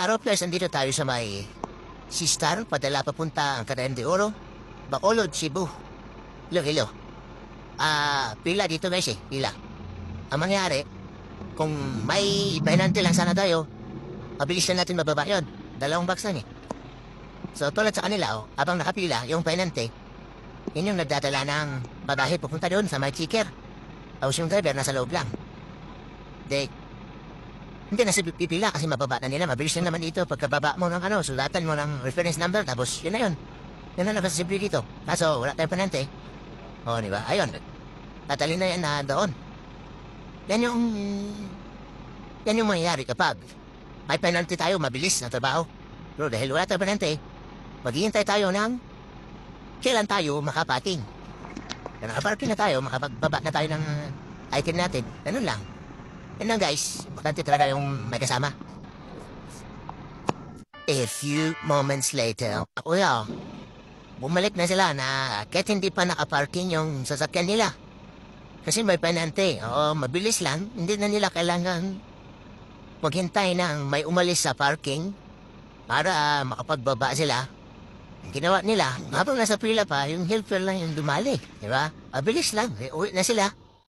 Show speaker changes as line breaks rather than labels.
Araw plus, andito tayo sa may Sistar, padala papunta ang Cagayan de Oro, Bacolod, Cebu, Iloilo. Pila dito guys pila. Ang mangyari, kung may penalty lang sana tayo, mabilis na natin mababa yun. 2 box lang So tulad sa kanila, habang nakapila, yung penalty, yun yung nagdadala ng babae pupunta doon sa may chiker. Tapos yung driver nasa loob lang. Hindi na si pipila kasi mababa na nila. Mabilis na naman dito. Pagkababa mo ng sulatan mo ng reference number. Tapos yun na yun. Yun na nabasibli dito. Kaso wala tayong penante. Di ba? Ayun. Tatalin na yan na doon. Yan yung mangyayari kapag may penalty tayo, mabilis na trabaho. Pero dahil wala tayong penante, maghihintay tayo ng kailan tayo makapating. Kaya nakaparking na tayo, makapagbaba na tayo ng item natin. Ganun lang. Yan lang guys, importante talaga yung may kasama. A few moments later, bumalik na sila na kahit hindi pa nakaparking yung sasakyan nila. Kasi may penante, mabilis lang, hindi na nila kailangan maghintay ng may umalis sa parking para makapagbaba sila. Ang ginawa nila, habang nasa pila pa, yung helper lang yung dumali, di ba? Mabilis lang, uwi na sila.